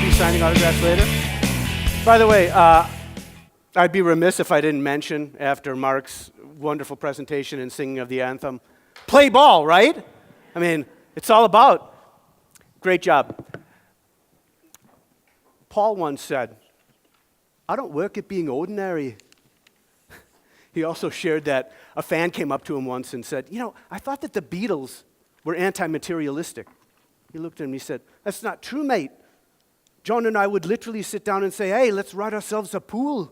be signing autographs later. By the way, I'd be remiss if I didn't mention, after Mark's wonderful presentation and singing of the anthem, play ball, right? I mean, it's all about. Great job. Paul once said, I don't work at being ordinary. He also shared that a fan came up to him once and said, I thought that the Beatles were anti-materialistic. He looked at him and he said, that's not true, mate. John and I would literally sit down and say, hey, let's write ourselves a pool.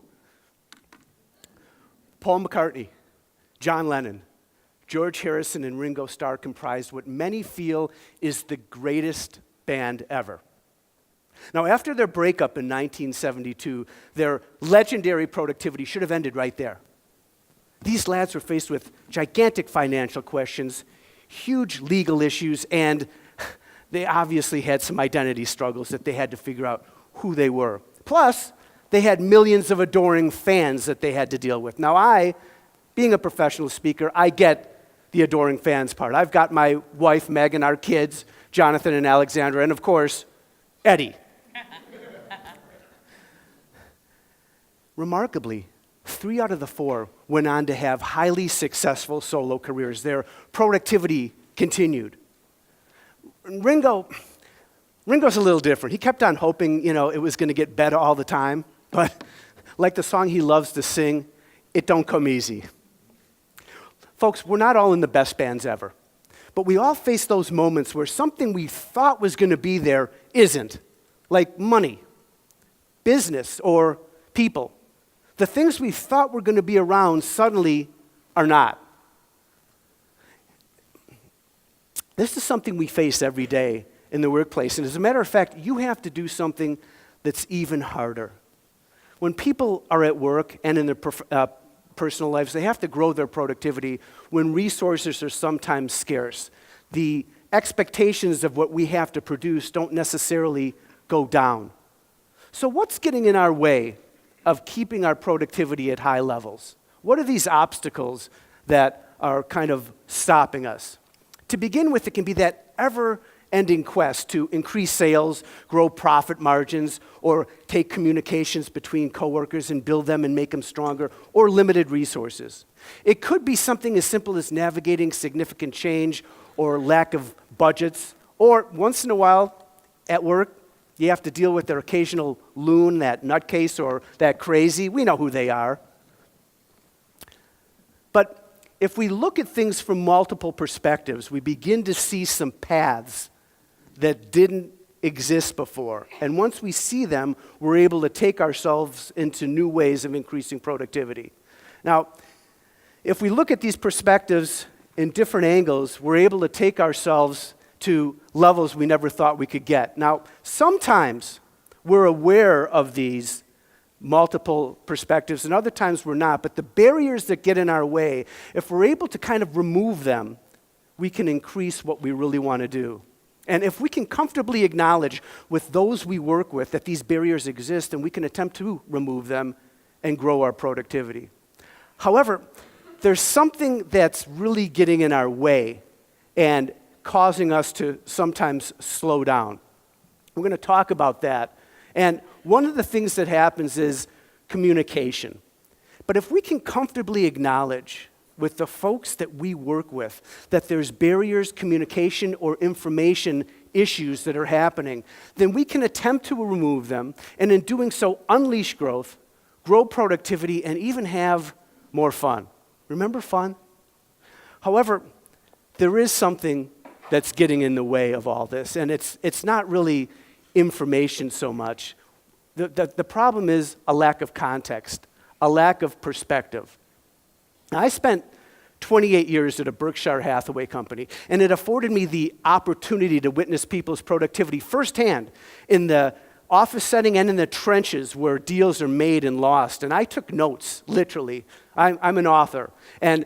Paul McCartney, John Lennon, George Harrison, and Ringo Starr comprised what many feel is the greatest band ever. Now, after their breakup in 1972, their legendary productivity should have ended right there. These lads were faced with gigantic financial questions, huge legal issues, and they obviously had some identity struggles that they had to figure out who they were. Plus, they had millions of adoring fans that they had to deal with. Now, being a professional speaker, I get the adoring fans part. I've got my wife, Meg, and our kids, Jonathan and Alexandra, and of course, Eddie. Remarkably, 3 out of the 4 went on to have highly successful solo careers. Their productivity continued. Ringo's a little different. He kept on hoping, it was going to get better all the time, but like the song he loves to sing, it don't come easy. Folks, we're not all in the best bands ever, but we all face those moments where something we thought was going to be there isn't, like money, business, or people. The things we thought were going to be around suddenly are not. This is something we face every day in the workplace. And as a matter of fact, you have to do something that's even harder. When people are at work and in their personal lives, they have to grow their productivity when resources are sometimes scarce. The expectations of what we have to produce don't necessarily go down. So what's getting in our way of keeping our productivity at high levels? What are these obstacles that are kind of stopping us? To begin with, it can be that ever-ending quest to increase sales, grow profit margins, or take communications between coworkers and build them and make them stronger, or limited resources. It could be something as simple as navigating significant change or lack of budgets, or once in a while at work, you have to deal with their occasional loon, that nutcase, or that crazy. We know who they are. But if we look at things from multiple perspectives, we begin to see some paths that didn't exist before. And once we see them, we're able to take ourselves into new ways of increasing productivity. Now, if we look at these perspectives in different angles, we're able to take ourselves to levels we never thought we could get. Now, sometimes we're aware of these multiple perspectives, and other times we're not, but the barriers that get in our way, if we're able to kind of remove them, we can increase what we really want to do. And if we can comfortably acknowledge with those we work with that these barriers exist, and we can attempt to remove them and grow our productivity. However, there's something that's really getting in our way and causing us to sometimes slow down. We're going to talk about that. And one of the things that happens is communication. But if we can comfortably acknowledge with the folks that we work with that there's barriers, communication, or information issues that are happening, then we can attempt to remove them, and in doing so, unleash growth, grow productivity, and even have more fun. Remember fun? However, there is something that's getting in the way of all this, and it's not really information so much. The problem is a lack of context, a lack of perspective. Now, I spent 28 years at a Berkshire Hathaway company, and it afforded me the opportunity to witness people's productivity firsthand in the office setting and in the trenches where deals are made and lost. And I took notes, literally. I'm an author. And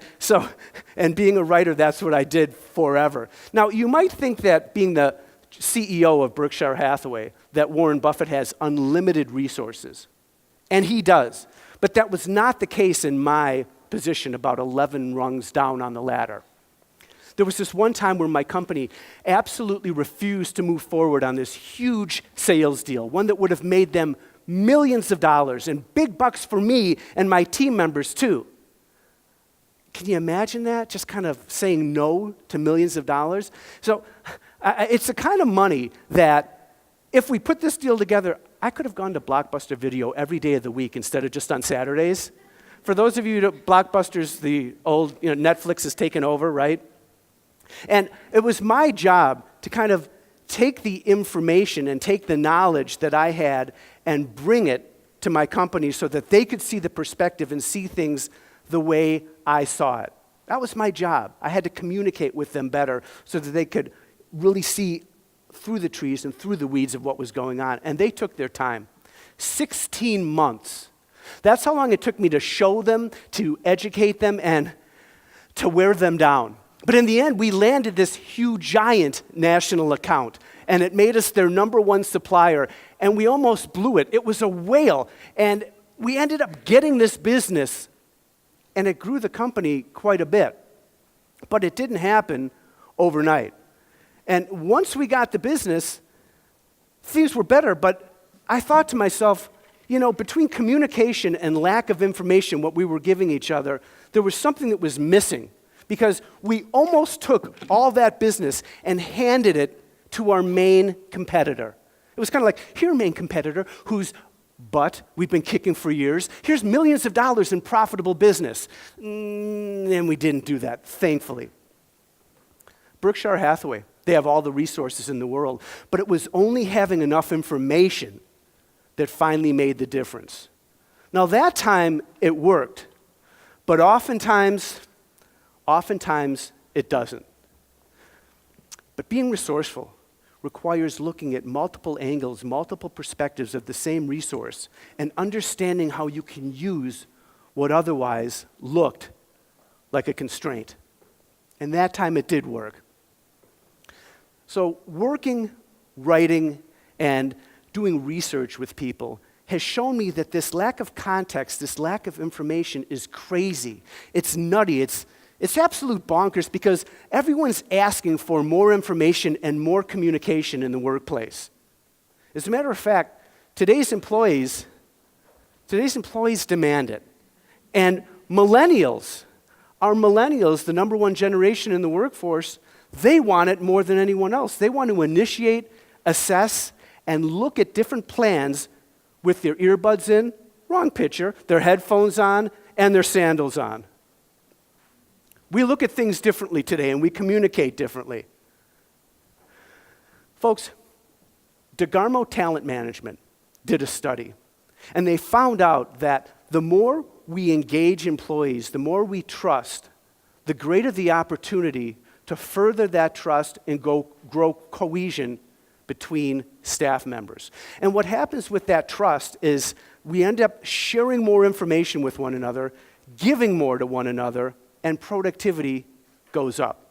being a writer, that's what I did forever. Now, you might think that being the CEO of Berkshire Hathaway, that Warren Buffett has unlimited resources. And he does. But that was not the case in my position, about 11 rungs down on the ladder. There was this one time where my company absolutely refused to move forward on this huge sales deal, one that would have made them millions of dollars and big bucks for me and my team members too. Can you imagine that? Just kind of saying no to millions of dollars? So it's the kind of money that if we put this deal together, I could have gone to Blockbuster Video every day of the week instead of just on Saturdays. For those of you that Blockbuster's, the old, Netflix has taken over, right? And it was my job to kind of take the information and take the knowledge that I had and bring it to my company so that they could see the perspective and see things the way I saw it. That was my job. I had to communicate with them better so that they could really see through the trees and through the weeds of what was going on. And they took their time. 16 months. That's how long it took me to show them, to educate them, and to wear them down. But in the end, we landed this huge, giant national account, and it made us their number one supplier, and we almost blew it. It was a whale, and we ended up getting this business, and it grew the company quite a bit. But it didn't happen overnight. And once we got the business, things were better, but I thought to myself, between communication and lack of information, what we were giving each other, there was something that was missing because we almost took all that business and handed it to our main competitor. It was kind of like, here, main competitor, whose butt we've been kicking for years. Here's millions of dollars in profitable business. And we didn't do that, thankfully. Berkshire Hathaway, they have all the resources in the world, but it was only having enough information that finally made the difference. Now that time it worked, but oftentimes it doesn't. But being resourceful requires looking at multiple angles, multiple perspectives of the same resource, and understanding how you can use what otherwise looked like a constraint. And that time it did work. So working, writing, and doing research with people has shown me that this lack of context, this lack of information is crazy. It's nutty. It's absolute bonkers because everyone's asking for more information and more communication in the workplace. As a matter of fact, today's employees demand it. And millennials, the number one generation in the workforce, they want it more than anyone else. They want to initiate, assess, and look at different plans with their earbuds in, wrong picture, their headphones on, and their sandals on. We look at things differently today, and we communicate differently. Folks, DeGarmo Talent Management did a study, and they found out that the more we engage employees, the more we trust, the greater the opportunity to further that trust and grow cohesion between staff members. And what happens with that trust is we end up sharing more information with one another, giving more to one another, and productivity goes up.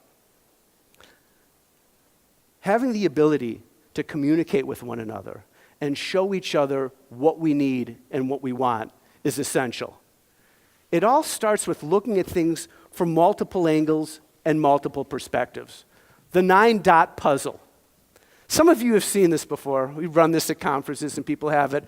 Having the ability to communicate with one another and show each other what we need and what we want is essential. It all starts with looking at things from multiple angles and multiple perspectives. The 9-dot puzzle. Some of you have seen this before. We run this at conferences and people have it.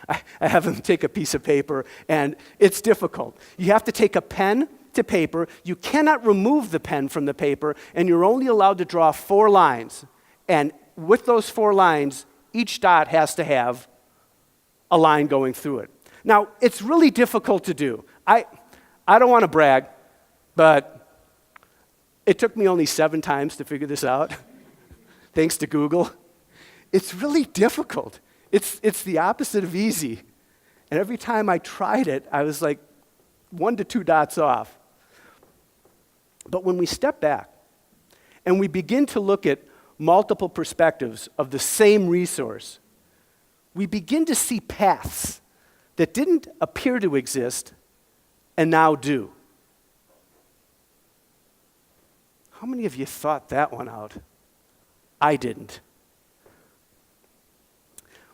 I have them take a piece of paper and it's difficult. You have to take a pen to paper. You cannot remove the pen from the paper and you're only allowed to draw 4 lines. And with those 4 lines, each dot has to have a line going through it. Now, it's really difficult to do. I don't want to brag, but it took me only 7 times to figure this out. Thanks to Google. It's really difficult. It's the opposite of easy. And every time I tried it, I was like 1 to 2 dots off. But when we step back and we begin to look at multiple perspectives of the same resource, we begin to see paths that didn't appear to exist and now do. How many of you thought that one out? I didn't.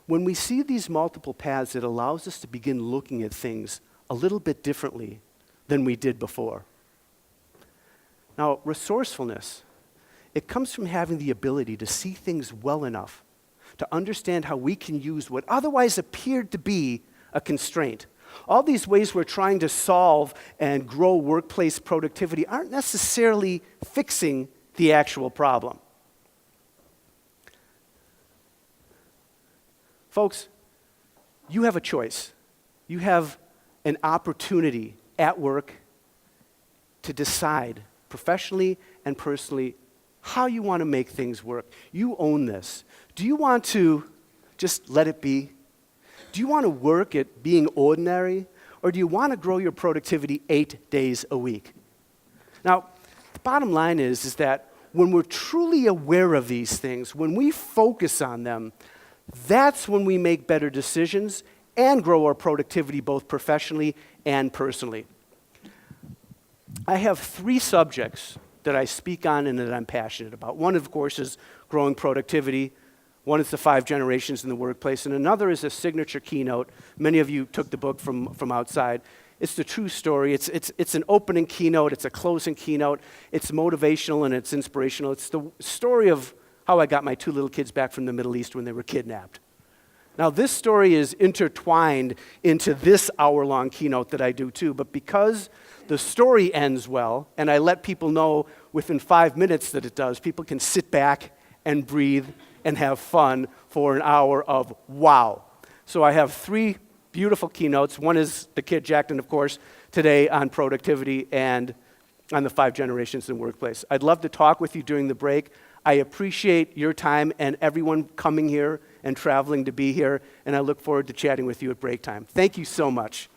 When we see these multiple paths, it allows us to begin looking at things a little bit differently than we did before. Now, resourcefulness, it comes from having the ability to see things well enough to understand how we can use what otherwise appeared to be a constraint. All these ways we're trying to solve and grow workplace productivity aren't necessarily fixing the actual problem. Folks, you have a choice. You have an opportunity at work to decide professionally and personally how you want to make things work. You own this. Do you want to just let it be? Do you want to work at being ordinary? Or do you want to grow your productivity 8 days a week? Now, the bottom line is that when we're truly aware of these things, when we focus on them, that's when we make better decisions and grow our productivity both professionally and personally. I have 3 subjects that I speak on and that I'm passionate about. One, of course, is growing productivity. One is the 5 generations in the workplace, and another is a signature keynote. Many of you took the book from outside. It's the true story. It's an opening keynote. It's a closing keynote. It's motivational and it's inspirational. It's the story of how I got my 2 little kids back from the Middle East when they were kidnapped. Now, this story is intertwined into this hour-long keynote that I do too, but because the story ends well, and I let people know within 5 minutes that it does, people can sit back and breathe and have fun for an hour of wow. So I have 3 beautiful keynotes. One is the Kid Jackson, of course, today on productivity and on the 5 generations in the workplace. I'd love to talk with you during the break. I appreciate your time and everyone coming here and traveling to be here, and I look forward to chatting with you at break time. Thank you so much.